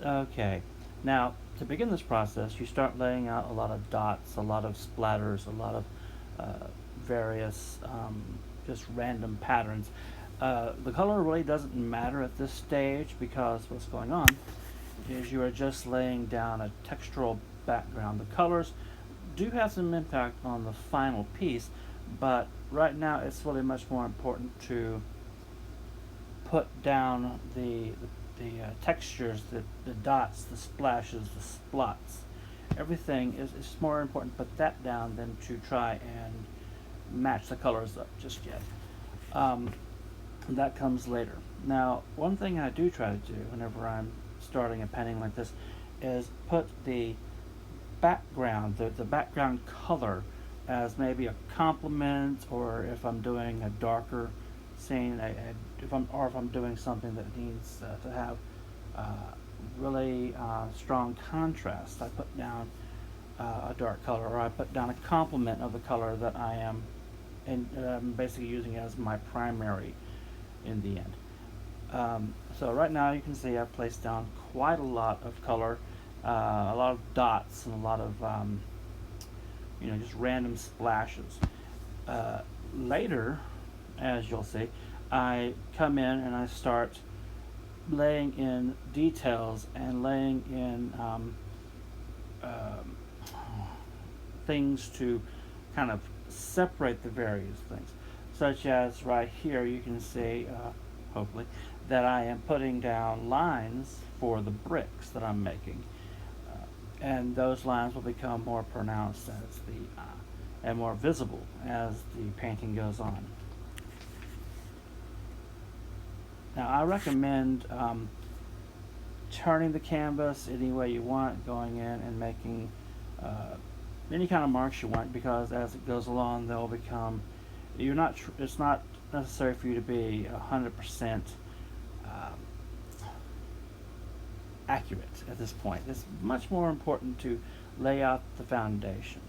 Okay, now to begin this process, you start laying out a lot of dots, a lot of splatters, a lot of various just random patterns. The color really doesn't matter at this stage because what's going on is you are just laying down a textural background. The colors do have some impact on the final piece, but right now it's really much more important to put down the textures, the dots, the splashes, the splots. Everything is more important to put that down than to try and match the colors up just yet. That comes later. Now, one thing I do try to do whenever I'm starting a painting like this is put the background, the background color, as maybe a complement, or if I'm doing a darker scene, if I'm doing something that needs to have really strong contrast, I put down a dark color, or I put down a complement of the color that I am basically using as my primary in the end. So right now you can see I've placed down quite a lot of color, a lot of dots, and a lot of just random splashes. Later, as you'll see, I come in and I start laying in details and laying in things to kind of separate the various things, such as right here you can see, hopefully, that I am putting down lines for the bricks that I'm making, and those lines will become more pronounced as and more visible as the painting goes on. Now I recommend turning the canvas any way you want, going in and making any kind of marks you want, because as it goes along they'll become, it's not necessary for you to be 100% accurate at this point. It's much more important to lay out the foundation.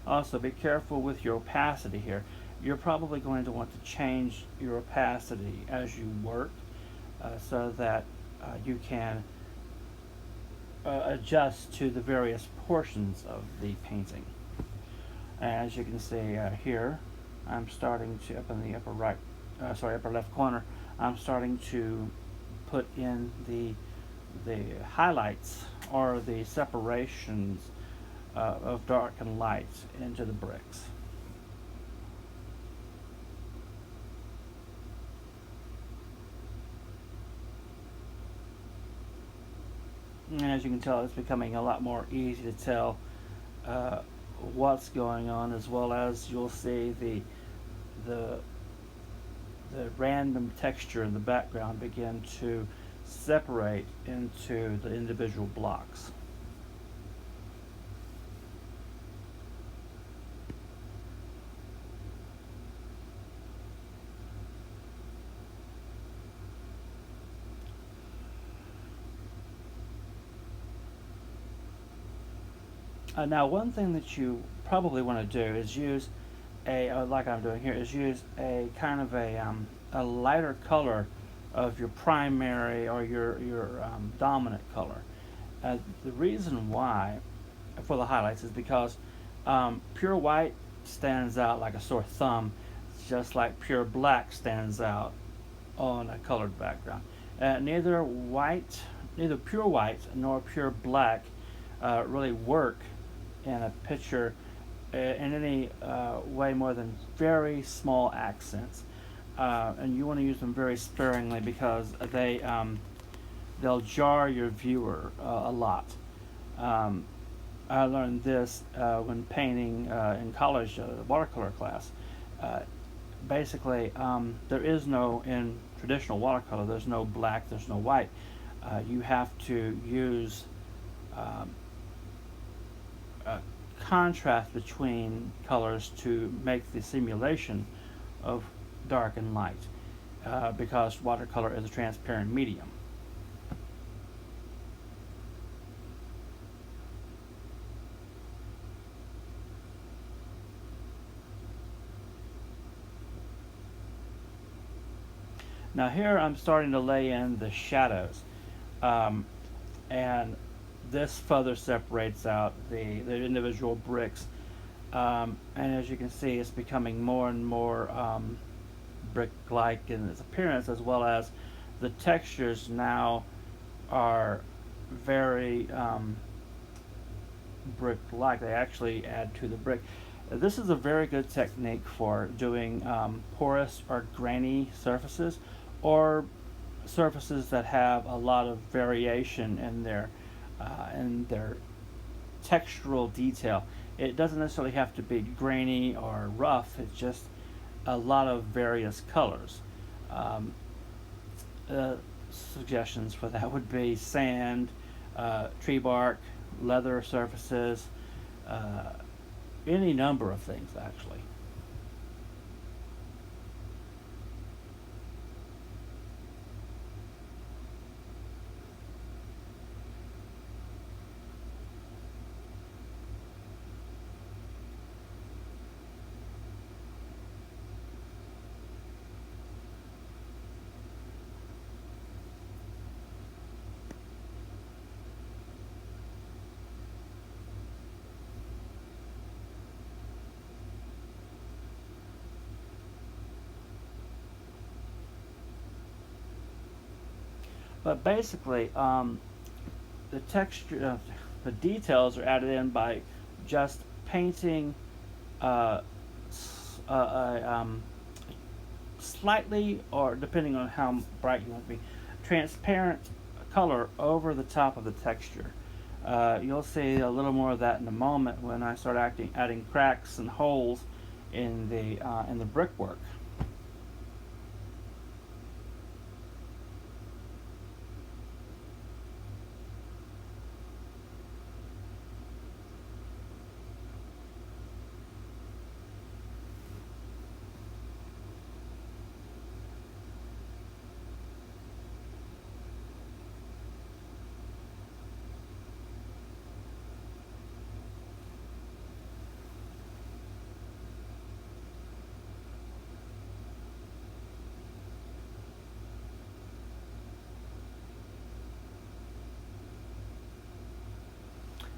Also, be careful with your opacity here. You're probably going to want to change your opacity as you work, so that you can adjust to the various portions of the painting. As you can see here, I'm starting to, up in the upper left corner, I'm starting to put in the highlights, or the separations of dark and light into the bricks. And as you can tell, it's becoming a lot more easy to tell what's going on, as well as you'll see the random texture in the background begin to separate into the individual blocks. Now, one thing that you probably want to do is use like I'm doing here, is use a kind of a lighter color of your primary, or your dominant color. The reason why for the highlights is because pure white stands out like a sore thumb, just like pure black stands out on a colored background. Neither pure white nor pure black really work in a picture in any way more than very small accents, and you want to use them very sparingly, because they'll jar your viewer a lot. I learned this when painting in college, watercolor class. Basically, there is no, in traditional watercolor, there's no black, there's no white. You have to use contrast between colors to make the simulation of dark and light, because watercolor is a transparent medium. Now here I'm starting to lay in the shadows. um, and this further separates out the individual bricks. And as you can see, it's becoming more and more brick-like in its appearance, as well as the textures now are very brick-like. They actually add to the brick. This is a very good technique for doing porous or grainy surfaces, or surfaces that have a lot of variation in their textural detail. It doesn't necessarily have to be grainy or rough. It's just a lot of various colors. Um, uh, Suggestions for that would be sand, tree bark, leather surfaces, uh, any number of things actually. But basically, the texture, the details are added in by just painting uh, slightly, or depending on how bright you want to be, transparent color over the top of the texture. You'll see a little more of that in a moment when I start adding cracks and holes in the brickwork.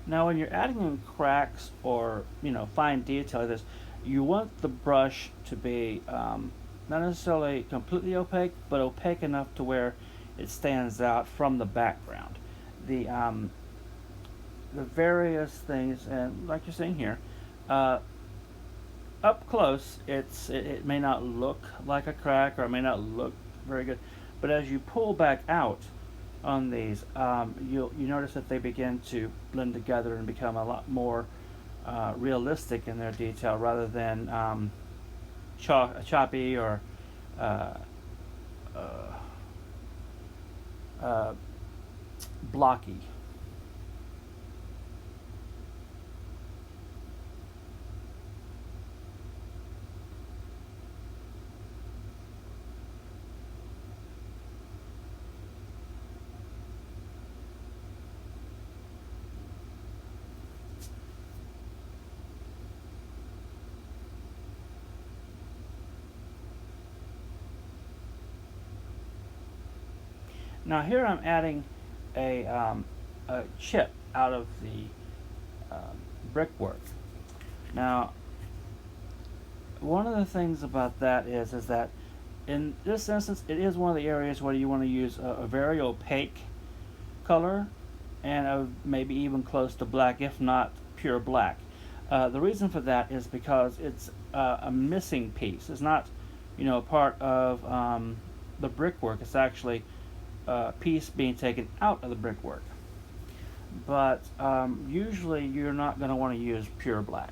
Now, when you're adding in cracks or fine detail like this, you want the brush to be not necessarily completely opaque, but opaque enough to where it stands out from the background. The the various things, and like you're seeing here, uh, up close, it may not look like a crack, or it may not look very good, but as you pull back out on these, you notice that they begin to blend together and become a lot more realistic in their detail, rather than choppy or uh, uh, uh, blocky. Now here I'm adding a chip out of the brickwork. Now, one of the things about that is that in this instance, it is one of the areas where you want to use a very opaque color, and maybe even close to black, if not pure black. The reason for that is because it's a missing piece. It's not, part of the brickwork. It's actually a piece being taken out of the brickwork. But usually, you're not going to want to use pure black.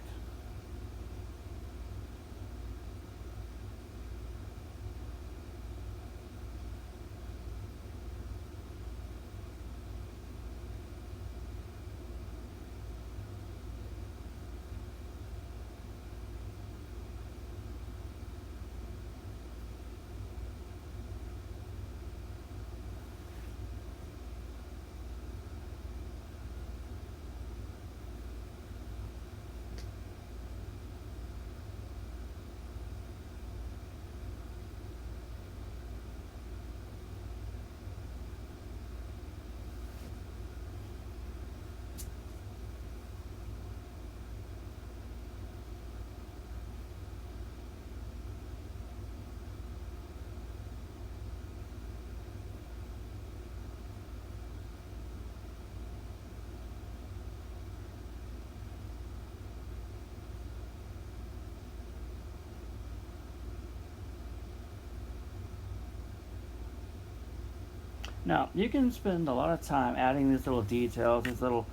Now, you can spend a lot of time adding these little details, these little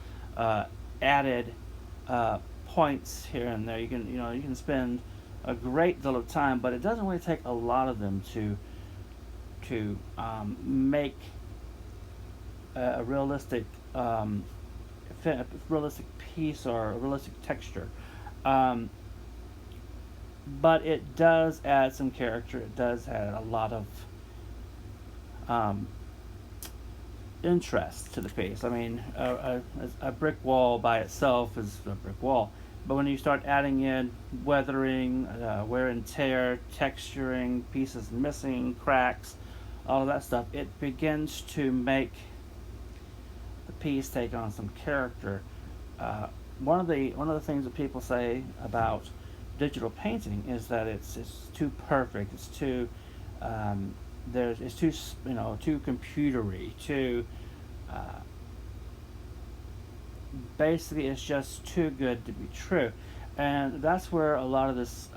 added points here and there. You can spend a great deal of time, but it doesn't really take a lot of them to make a realistic a realistic piece or a realistic texture. Um, but it does add some character. It does add a lot of um, interest to the piece. I mean, a brick wall by itself is a brick wall, but when you start adding in weathering, wear and tear, texturing, pieces missing, cracks, all of that stuff, it begins to make the piece take on some character. One of the things that people say about digital painting is that it's too perfect. It's too it's too too computery. Too uh, basically it's just too good to be true, and that's where a lot of this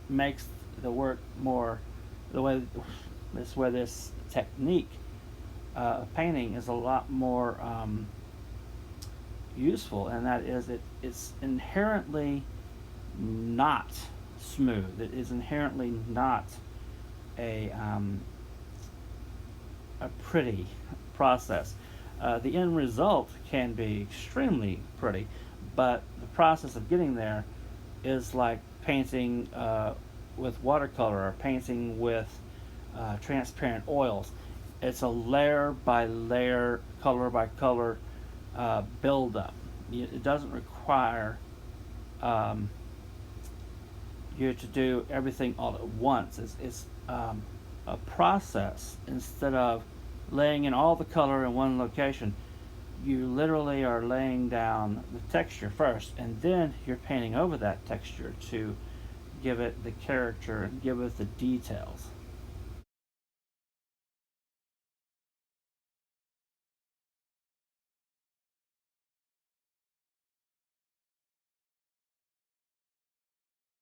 makes the work more the way this where this technique of painting is a lot more useful, and that is it's inherently not smooth. It is inherently not a a pretty process. The end result can be extremely pretty, but the process of getting there is like painting with watercolor or painting with transparent oils. It's a layer by layer, color by color buildup. It doesn't require um, you to do everything all at once. It's a process. Instead of laying in all the color in one location, you literally are laying down the texture first, and then you're painting over that texture to give it the character and give it the details.